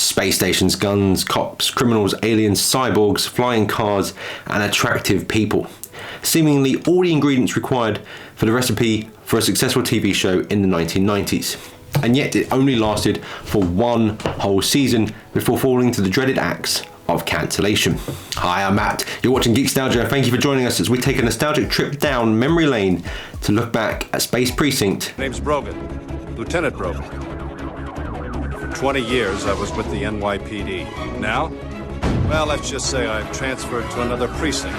Space stations, guns, cops, criminals, aliens, cyborgs, flying cars, and attractive people. Seemingly all the ingredients required for the recipe for a successful TV show in the 1990s. And yet it only lasted for one whole season before falling to the dreaded axe of cancellation. Hi, I'm Matt. You're watching Geekstalgia, and thank you for joining us as we take a nostalgic trip down memory lane to look back at Space Precinct. Name's Brogan, Lieutenant Brogan. For 20 years I was with the NYPD. Now, well, let's just say I've transferred to another precinct.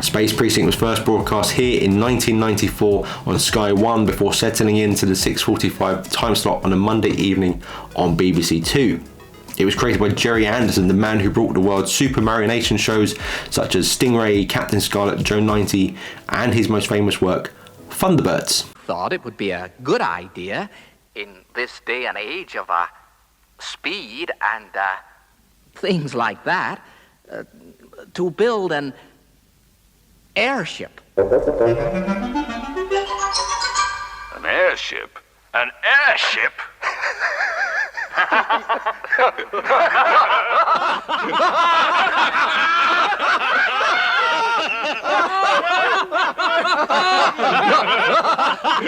Space Precinct was first broadcast here in 1994 on Sky 1 before settling into the 6:45 time slot on a Monday evening on BBC 2. It was created by Gerry Anderson, the man who brought the world super marionation shows such as Stingray, Captain Scarlet, Joe 90, and his most famous work, Thunderbirds. Thought it would be a good idea in this day and age of speed and things like that to build an airship. An airship? An airship?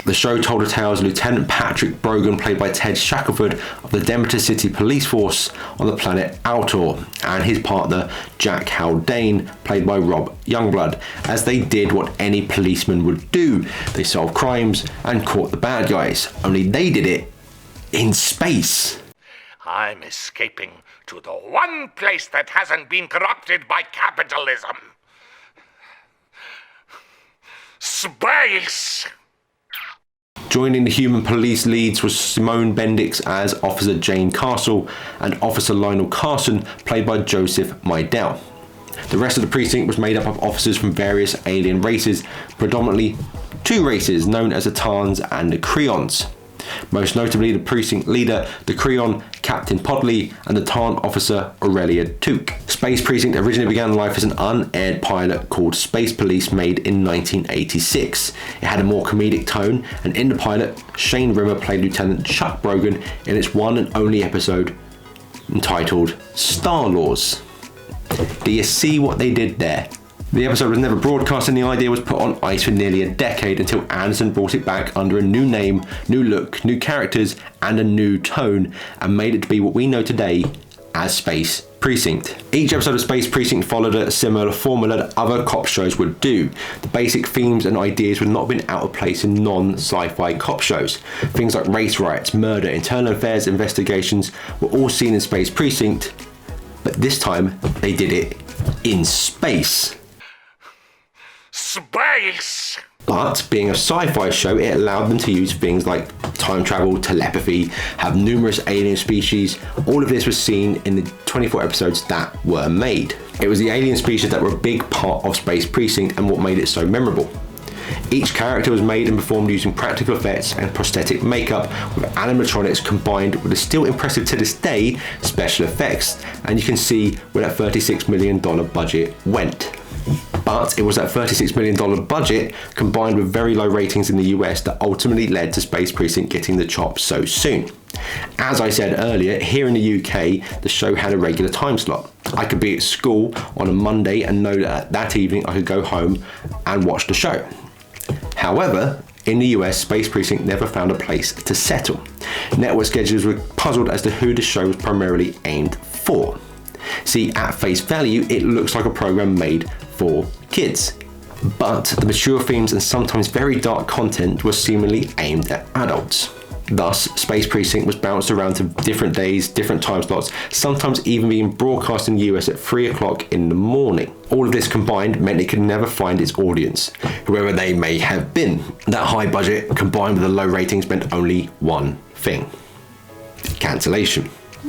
The show told the tales of Lieutenant Patrick Brogan, played by Ted Shackelford, of the Demeter City Police Force on the planet Altor, and his partner Jack Haldane, played by Rob Youngblood, as they did what any policeman would do. They solved crimes and caught the bad guys, only they did it in space. I'm escaping to the one place that hasn't been corrupted by capitalism. Space! Joining the human police leads was Simone Bendix as Officer Jane Castle and Officer Lionel Carson, played by Joseph Meidel. The rest of the precinct was made up of officers from various alien races, predominantly two races known as the Tarns and the Creons. Most notably the precinct leader, the Creon Captain Podley, and the Tarn officer Aurelia Took. Space Precinct originally began life as an unaired pilot called Space Police, made in 1986. It had a more comedic tone, and in the pilot, Shane Rimmer played Lieutenant Chuck Brogan in its one and only episode entitled Star Laws. Do you see what they did there? The episode was never broadcast, and the idea was put on ice for nearly a decade until Anderson brought it back under a new name, new look, new characters, and a new tone, and made it to be what we know today as Space Precinct. Each episode of Space Precinct followed a similar formula that other cop shows would do. The basic themes and ideas would not have been out of place in non-sci-fi cop shows. Things like race riots, murder, internal affairs investigations were all seen in Space Precinct, but this time they did it in space. Space! But being a sci-fi show, it allowed them to use things like time travel, telepathy, have numerous alien species. All of this was seen in the 24 episodes that were made. It was the alien species that were a big part of Space Precinct and what made it so memorable. Each character was made and performed using practical effects and prosthetic makeup, with animatronics combined with the still impressive to this day special effects, and you can see where that $36 million budget went. But it was that $36 million budget combined with very low ratings in the US that ultimately led to Space Precinct getting the chop so soon. As I said earlier, here in the UK, the show had a regular time slot. I could be at school on a Monday and know that evening I could go home and watch the show. However, in the US, Space Precinct never found a place to settle. Network schedulers were puzzled as to who the show was primarily aimed for. See, at face value, it looks like a program made for kids, but the mature themes and sometimes very dark content was seemingly aimed at adults. Thus, Space Precinct was bounced around to different days, different time slots, sometimes even being broadcast in the US at 3 o'clock in the morning. All of this combined meant it could never find its audience, whoever they may have been. That high budget combined with the low ratings meant only one thing: cancellation.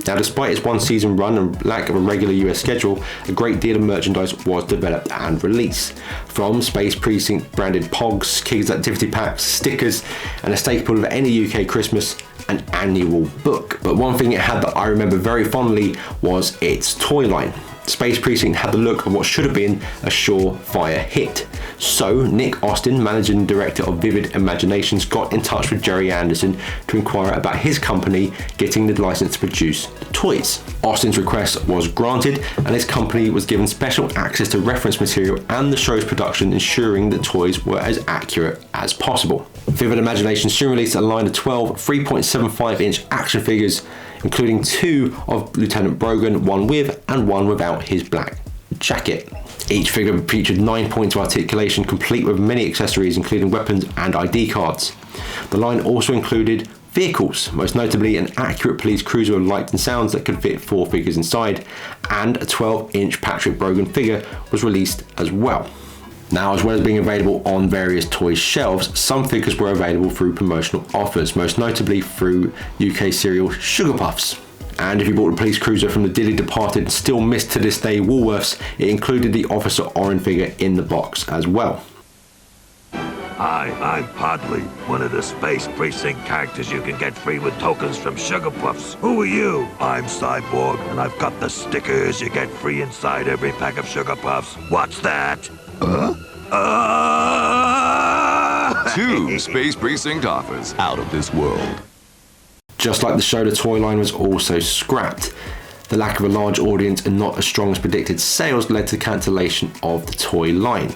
Now, despite its one season run and lack of a regular US schedule, a great deal of merchandise was developed and released. From Space Precinct branded pogs, kids activity packs, stickers, and a staple of any UK Christmas, an annual book. But one thing it had that I remember very fondly was its toy line. Space Precinct had the look of what should have been a surefire hit. So Nick Austin, managing director of Vivid Imaginations, got in touch with Gerry Anderson to inquire about his company getting the license to produce the toys. Austin's request was granted, and his company was given special access to reference material and the show's production, ensuring that toys were as accurate as possible. Vivid Imagination soon released a line of 12 3.75-inch action figures, including 2 of Lieutenant Brogan, one with and one without his black jacket. Each figure featured 9 points of articulation, complete with many accessories including weapons and ID cards. The line also included vehicles, most notably an accurate police cruiser with lights and sounds that could fit 4 figures inside, and a 12-inch Patrick Brogan figure was released as well. Now, as well as being available on various toy shelves, some figures were available through promotional offers, most notably through UK cereal Sugar Puffs. And if you bought a police cruiser from the dearly departed, still missed to this day Woolworths, it included the Officer Oren figure in the box as well. Hi, I'm Podley, one of the Space Precinct characters you can get free with tokens from Sugar Puffs. Who are you? I'm Cyborg, and I've got the stickers you get free inside every pack of Sugar Puffs. What's that? Two Space Precinct offers out of this world. Just like the show, the toy line was also scrapped. The lack of a large audience and not as strong as predicted sales led to the cancellation of the toy line,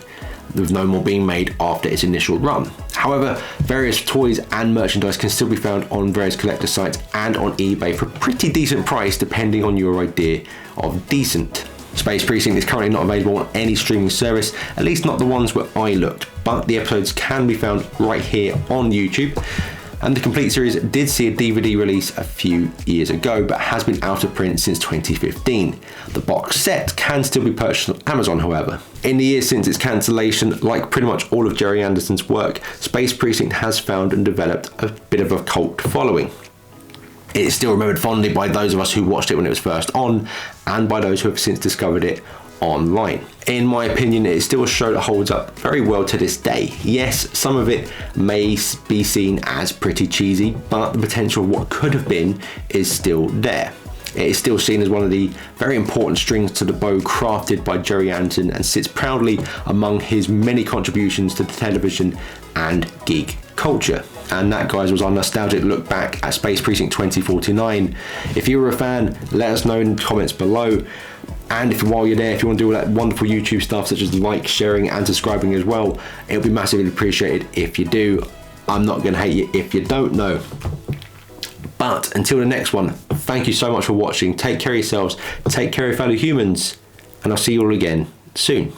with no more being made after its initial run. However, various toys and merchandise can still be found on various collector sites and on eBay for a pretty decent price, depending on your idea of decent. Space Precinct is currently not available on any streaming service, at least not the ones where I looked, but the episodes can be found right here on YouTube. And the complete series did see a DVD release a few years ago, but has been out of print since 2015. The box set can still be purchased on Amazon, however. In the years since its cancellation, like pretty much all of Gerry Anderson's work, Space Precinct has found and developed a bit of a cult following. It is still remembered fondly by those of us who watched it when it was first on, and by those who have since discovered it online. In my opinion, it is still a show that holds up very well to this day. Yes, some of it may be seen as pretty cheesy, but the potential of what could have been is still there. It is still seen as one of the very important strings to the bow crafted by Gerry Anderson, and sits proudly among his many contributions to the television and geek culture. And that, guys, was our nostalgic look back at Space Precinct 2049. If you were a fan, let us know in the comments below. And if while you're there, if you want to do all that wonderful YouTube stuff such as like, sharing and subscribing as well, it'll be massively appreciated if you do. I'm not going to hate you if you don't know. But until the next one, thank you so much for watching. Take care of yourselves, take care of fellow humans, and I'll see you all again soon.